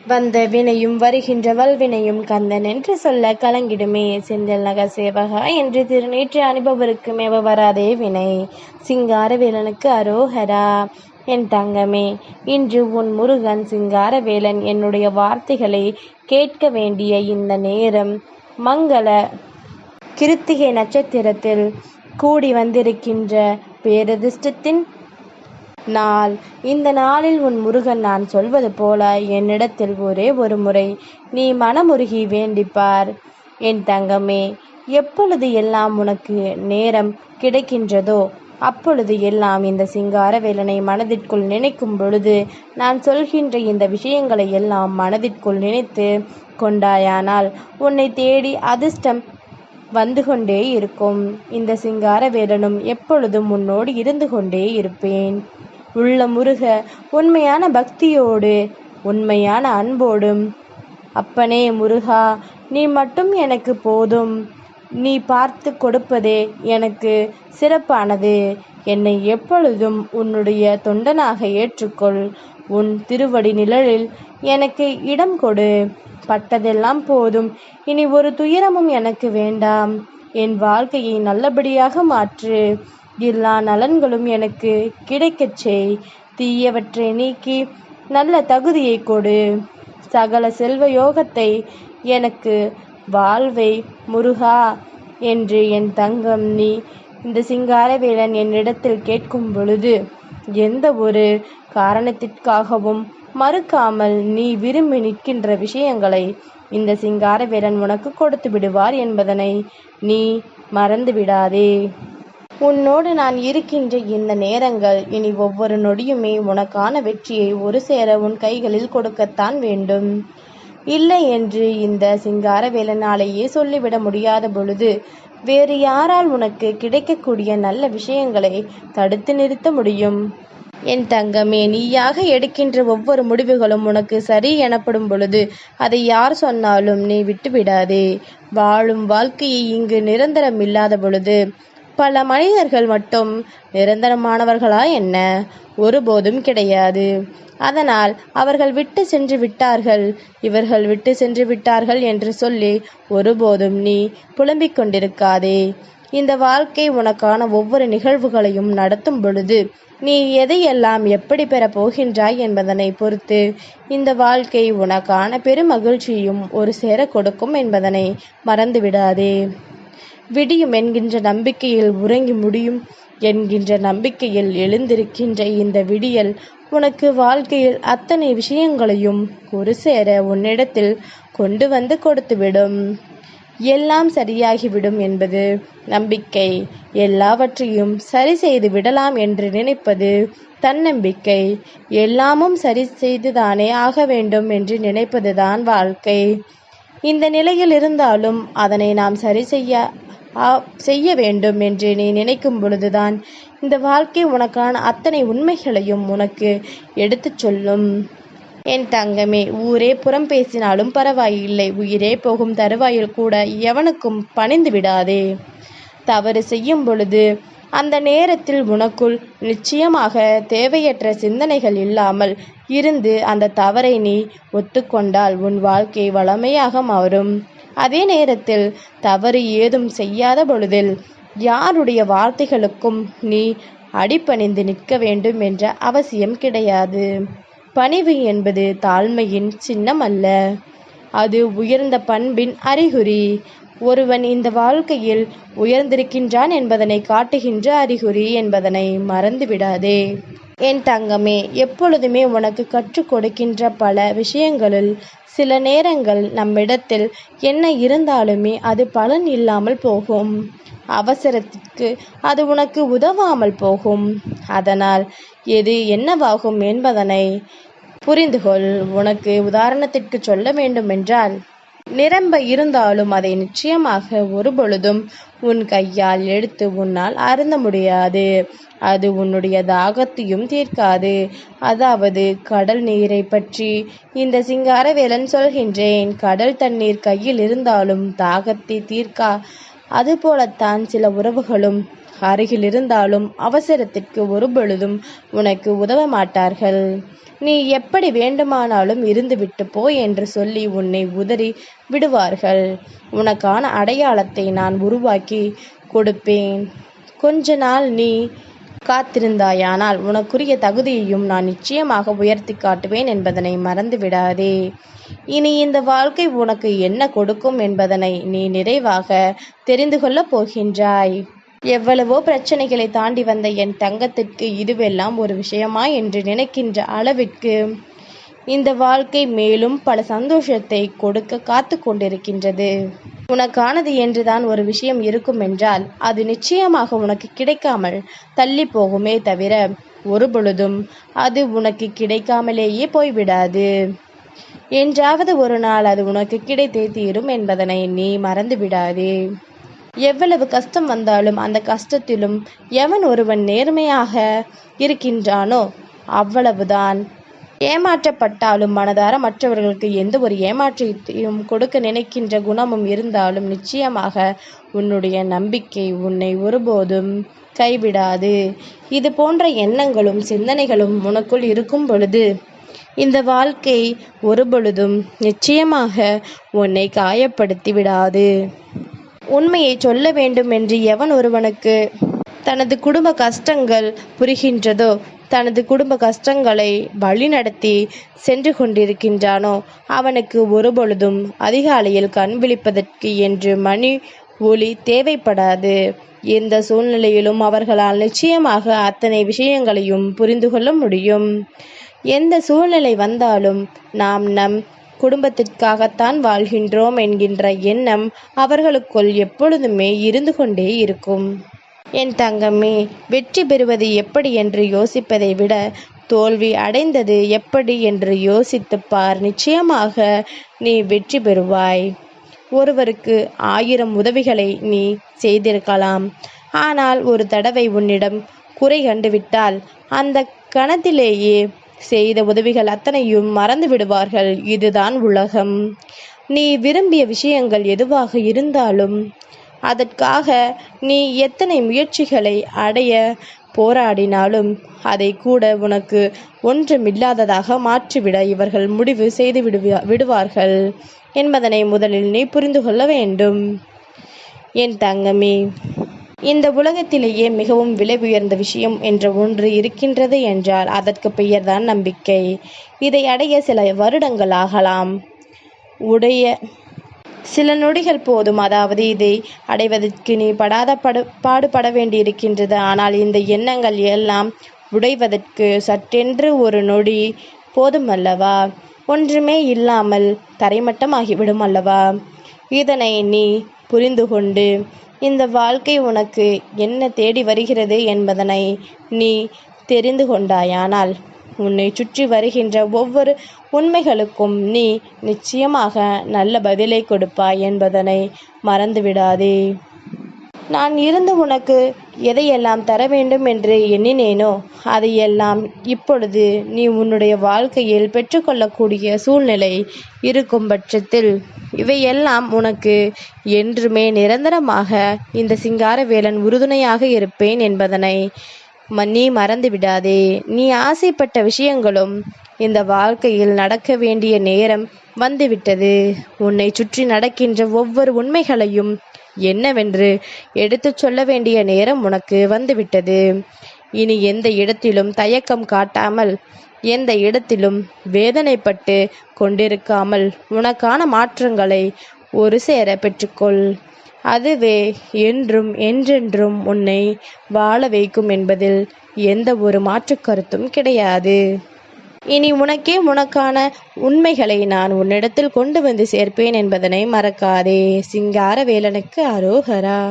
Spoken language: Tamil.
வந்த வினையும் வருகின்ற வல்வினையும் கந்தன் என்று சொல்ல கலங்கிடுமே. செந்தில் நகர் சேவகா என்று திருநீற்று அனுபவருக்கு மேவ வராதே வினை. சிங்காரவேலனுக்கு அரோகரா. என் தங்கமே, இன்று உன் முருகன் சிங்காரவேலன் என்னுடைய வார்த்தைகளை கேட்க வேண்டிய இந்த நேரம் மங்கள கிருத்திகை நட்சத்திரத்தில் கூடி வந்திருக்கின்ற பேரதிர்ஷ்டத்தின் நாள். இந்த நாளில் உன் முருகன் நான் சொல்வது போல என்னிடத்தில் ஒரே ஒரு முறை நீ மனமுருகி வேண்டிப்பார். என் தங்கமே, எப்பொழுது எல்லாம் உனக்கு நேரம் கிடைக்கின்றதோ அப்பொழுது எல்லாம் இந்த சிங்காரவேலனை மனதிற்குள் நினைக்கும் பொழுது நான் சொல்கின்ற இந்த விஷயங்களை எல்லாம் மனதிற்குள் நினைத்து கொண்டாயானால் உன்னை தேடி அதிர்ஷ்டம் வந்து கொண்டே இருக்கும். இந்த சிங்காரவேலனும் எப்பொழுதும் உன்னோடு இருந்து கொண்டே இருப்பேன். உள்ள முருக உண்மையான பக்தியோடு உண்மையான அன்போடும், அப்பனே முருகா, நீ மட்டும் எனக்கு போதும், நீ பார்த்து கொடுப்பதே எனக்கு சிறப்பானது, என்னை எப்பொழுதும் உன்னுடைய தொண்டனாக ஏற்றுக்கொள், உன் திருவடி நிழலில் எனக்கு இடம் கொடு, பட்டதெல்லாம் போதும், இனி ஒரு துயரமும் எனக்கு வேண்டாம், என் வாழ்க்கையை நல்லபடியாக மாற்று, எல்லா நலன்களும் எனக்கு கிடைக்கச் செய், தீயவற்றை நீக்கி நல்ல தகுதியை கொடு, சகல செல்வ யோகத்தை எனக்கு வாழ்வை முருகா என்று என் தங்கம் நீ இந்த சிங்காரவேலன் என்னிடத்தில் கேட்கும் பொழுது எந்த ஒரு காரணத்திற்காகவும் மறுக்காமல் நீ விரும்பி நிற்கின்ற விஷயங்களை இந்த சிங்காரவேலன் உனக்கு கொடுத்து விடுவார் என்பதனை நீ மறந்து விடாதே. உன்னோடு நான் இருக்கின்ற இந்த நேரங்கள் இனி ஒவ்வொரு நொடியுமே உனக்கான வெற்றியை ஒரு சேர உன் கைகளில் கொடுக்கத்தான் வேண்டும். இல்லை என்று இந்த சிங்காரவேலனாலேயே சொல்லிவிட முடியாத பொழுது வேறு யாரால் உனக்கு கிடைக்கக்கூடிய நல்ல விஷயங்களை தடுத்து நிறுத்த முடியும்? என் தங்கமே, நீயாக எடுக்கின்ற ஒவ்வொரு முடிவுகளும் உனக்கு சரி எனப்படும் பொழுது அதை யார் சொன்னாலும் நீ விட்டுவிடாதே. வாழும் வாழ்க்கையை இங்கு நிரந்தரம் இல்லாத பொழுது பல மனிதர்கள் மட்டும் நிரந்தரமானவர்களா என்ன? ஒருபோதும் கிடையாது. அதனால் அவர்கள் விட்டு சென்று விட்டார்கள், இவர்கள் விட்டு சென்று விட்டார்கள் என்று சொல்லி ஒருபோதும் நீ புலம்பிக் கொண்டிருக்காதே. இந்த வாழ்க்கை உனக்கான ஒவ்வொரு நிகழ்வுகளையும் நடத்தும் பொழுது நீ எதையெல்லாம் எப்படி பெறப் போகின்றாய் என்பதனை பொறுத்து இந்த வாழ்க்கை உனக்கான பெரும் மகிழ்ச்சியும் ஒரு சேர கொடுக்கும் என்பதனை மறந்துவிடாதே. விடியும் என்கின்ற நம்பிக்கையில் உறங்கி முடியும் என்கின்ற நம்பிக்கையில் எழுந்திருக்கின்ற இந்த விடியல் உனக்கு வாழ்க்கையில் அத்தனை விஷயங்களையும் ஒரு சேர உன்னிடத்தில் கொண்டு வந்து கொடுத்துவிடும். எல்லாம் சரியாகிவிடும் என்பது நம்பிக்கை, எல்லாவற்றையும் சரி செய்து விடலாம் என்று நினைப்பது தன்னம்பிக்கை, எல்லாமும் சரி செய்துதானே ஆக வேண்டும் என்று நினைப்பதுதான் வாழ்க்கை. இந்த நிலையில் இருந்தாலும் அதனை நாம் சரி செய்ய வேண்டும் என்று நீ நினைக்கும் பொழுதுதான் இந்த வாழ்க்கை உனக்கான அத்தனை உண்மைகளையும் உனக்கு எடுத்துச் சொல்லும். என் தங்கமே, ஊரே புறம் பேசினாலும் பரவாயில்லை, உயிரே போகும் தருவாயில் கூட எவனுக்கும் பணிந்து விடாதே. தவறு செய்யும் பொழுது அந்த நேரத்தில் உனக்குள் நிச்சயமாக தேவையற்ற சிந்தனைகள் இல்லாமல் இருந்து அந்த தவறை நீ ஒத்துக்கொண்டால் உன் வாழ்க்கை வளமையாக மாறும். அதே நேரத்தில் தவறு ஏதும் செய்யாத பொழுதில் யாருடைய வார்த்தைகளுக்கும் நீ அடிபணிந்து நிற்க வேண்டும் என்ற அவசியம் கிடையாது. பணிவு என்பது தாழ்மையின் சின்னம் அல்ல, அது உயர்ந்த பண்பின் அறிகுறி. ஒருவன் இந்த வாழ்க்கையில் உயர்ந்திருக்கின்றான் என்பதனை காட்டுகின்ற அறிகுறி என்பதனை மறந்துவிடாதே. என் தங்கமே, எப்பொழுதுமே உனக்கு கற்றுக் கொடுக்கின்ற பல விஷயங்களில் சில நேரங்கள் நம்மிடத்தில் என்ன இருந்தாலுமே அது பலன் இல்லாமல் போகும். அவசரத்திற்கு அது உனக்கு உதவாமல் போகும். அதனால் எது என்னவாகும் என்பதனை புரிந்துகொள். உனக்கு உதாரணத்திற்கு சொல்ல வேண்டுமென்றால், நிரம்ப இருந்தாலும் அதை நிச்சயமாக ஒருபொழுதும் உன் கையால் எடுத்து உன்னால் அருந்த முடியாது. அது உன்னுடைய தாகத்தையும் தீர்க்காது. அதாவது கடல் நீரை பற்றி இந்த சிங்காரவேலன் சொல்கின்றேன். கடல் தண்ணீர் கையில் இருந்தாலும் தாகத்தை தீர்க்கா. அதுபோலத்தான் சில உறவுகளும் அருகில் இருந்தாலும் அவசரத்திற்கு ஒரு பொழுதும் உனக்கு உதவ மாட்டார்கள். நீ எப்படி வேண்டுமானாலும் இருந்துவிட்டு போ என்று சொல்லி உன்னை உதறி விடுவார்கள். உனக்கான அடையாளத்தை நான் உருவாக்கி கொடுப்பேன். கொஞ்ச நாள் நீ காத்திருந்தாயானால் உனக்குரிய தகுதியையும் நான் நிச்சயமாக உயர்த்தி காட்டுவேன் என்பதனை மறந்து விடாதே. இனி இந்த வாழ்க்கை உனக்கு என்ன கொடுக்கும் என்பதனை நீ நிறைவாக தெரிந்து கொள்ளப் போகின்றாய். எவ்வளவோ பிரச்சனைகளை தாண்டி வந்த என் தங்கத்திற்கு இதுவெல்லாம் ஒரு விஷயமா என்று நினைக்கின்ற அளவிற்கு இந்த வாழ்க்கை மேலும் பல சந்தோஷத்தை கொடுக்க காத்து கொண்டிருக்கின்றது. உனக்கானது என்றுதான் ஒரு விஷயம் இருக்கும் என்றால் அது நிச்சயமாக உனக்கு கிடைக்காமல் தள்ளி போகுமே தவிர ஒரு பொழுதும் அது உனக்கு கிடைக்காமலேயே போய்விடாது. என்றாவது ஒரு நாள் அது உனக்கு கிடைத்தே தீரும் என்பதனை நீ மறந்து விடாதே. எவ்வளவு கஷ்டம் வந்தாலும் அந்த கஷ்டத்திலும் எவன் ஒருவன் நேர்மையாக இருக்கின்றானோ அவ்வளவுதான். ஏமாற்றப்பட்டாலும் மனதார மற்றவர்களுக்கு எந்த ஒரு ஏமாற்றத்தையும் கொடுக்க நினைக்கின்ற குணமும் இருந்தாலும் நிச்சயமாக உன்னுடைய நம்பிக்கை உன்னை ஒருபோதும் கைவிடாது. இது போன்ற எண்ணங்களும் சிந்தனைகளும் உனக்குள் இருக்கும் பொழுது இந்த வாழ்க்கை ஒரு பொழுதும் நிச்சயமாக உன்னை காயப்படுத்தி விடாது. உண்மையை சொல்ல வேண்டும் என்று எவன் ஒருவனுக்கு தனது குடும்ப கஷ்டங்கள் புரிகின்றதோ, தனது குடும்ப கஷ்டங்களை வழிநடத்தி சென்று கொண்டிருக்கின்றானோ அவனுக்கு ஒருபொழுதும் அதிகாலையில் கண் விழிப்பதற்கு என்று மணி ஒளி தேவைப்படாது. எந்த சூழ்நிலையிலும் அவர்களால் நிச்சயமாக அத்தனை விஷயங்களையும் புரிந்து கொள்ள முடியும். எந்த சூழ்நிலை வந்தாலும் நாம் நம் குடும்பத்திற்காகத்தான் வாழ்கின்றோம் என்கின்ற எண்ணம் அவர்களுக்குள் எப்பொழுதுமே இருந்து கொண்டே இருக்கும். என் தங்கமே, வெற்றி பெறுவது எப்படி என்று யோசிப்பதை விட தோல்வி அடைந்தது எப்படி என்று யோசித்துப் பார். நிச்சயமாக நீ வெற்றி பெறுவாய். ஒருவருக்கு 1000 உதவிகளை நீ செய்திருக்கலாம். ஆனால் ஒரு தடவை உன்னிடம் குறை கண்டுவிட்டால் அந்த கணத்திலேயே செய்த உதவிகள் அத்தனையும் மறந்து விடுவார்கள். இதுதான் உலகம். நீ விரும்பிய விஷயங்கள் எதுவாக இருந்தாலும் அதற்காக நீ எத்தனை முயற்சிகளை அடைய போராடினாலும் அதை கூட உனக்கு ஒன்றுமில்லாததாக மாற்றிவிட இவர்கள் முடிவு செய்து விடுவார்கள் என்பதனை முதலில் நீ புரிந்து கொள்ள வேண்டும். என் தங்கமே, இந்த உலகத்திலேயே மிகவும் விலை உயர்ந்த விஷயம் என்ற ஒன்று இருக்கின்றது என்றால் அதற்கு பெயர்தான் நம்பிக்கை. இதை அடைய சில வருடங்கள் ஆகலாம், உடைய சில நொடிகள் போதும். அதாவது இதை அடைவதற்கு நீ பாடுபட வேண்டியிருக்கின்றது. ஆனால் இந்த எண்ணங்கள் எல்லாம் உடைவதற்கு சற்றென்று ஒரு நொடி போதும் அல்லவா? ஒன்றுமே இல்லாமல் தரைமட்டமாகிவிடும் அல்லவா? இதனை நீ புரிந்து கொண்டு இந்த வாழ்க்கை உனக்கு என்ன தேடி வருகிறது என்பதனை நீ தெரிந்து கொண்டாயானால் உன்னை சுற்றி வருகின்ற ஒவ்வொரு உண்மைகளுக்கும் நீ நிச்சயமாக நல்ல பதிலை கொடுப்பாய் என்பதனை மறந்துவிடாதே. நான் இருந்து உனக்கு எதையெல்லாம் தர வேண்டும் என்று எண்ணினேனோ அதையெல்லாம் இப்பொழுது நீ உன்னுடைய வாழ்க்கையில் பெற்றுக்கொள்ளக்கூடிய சூழ்நிலை இருக்கும் பட்சத்தில் இவையெல்லாம் உனக்கு என்றுமே நிரந்தரமாக இந்த சிங்காரவேலன் உறுதுணையாக இருப்பேன் என்பதனை நீ மறந்து விடாதே. நீ ஆசைப்பட்ட விஷயங்களும் இந்த வாழ்க்கையில் நடக்க வேண்டிய நேரம் வந்துவிட்டது. உன்னை சுற்றி நடக்கின்ற ஒவ்வொரு உண்மைகளையும் என்னவென்று எடுத்துச் சொல்ல வேண்டிய நேரம் உனக்கு வந்துவிட்டது. இனி எந்த இடத்திலும் தயக்கம் காட்டாமல், எந்த இடத்திலும் வேதனைப்பட்டு கொண்டிருக்காமல் உனக்கான மாற்றங்களை ஒரு சேர பெற்றுக்கொள். அதுவே என்றும் என்றென்றும் உன்னை வாழ வைக்கும் என்பதில் எந்த ஒரு மாற்று கருத்தும் கிடையாது. இனி உனக்கே உனக்கான உண்மைகளை நான் உன்னிடத்தில் கொண்டு வந்து சேர்ப்பேன் என்பதனை மறக்காதே. சிங்காரவேலனுக்கு அரோகரா.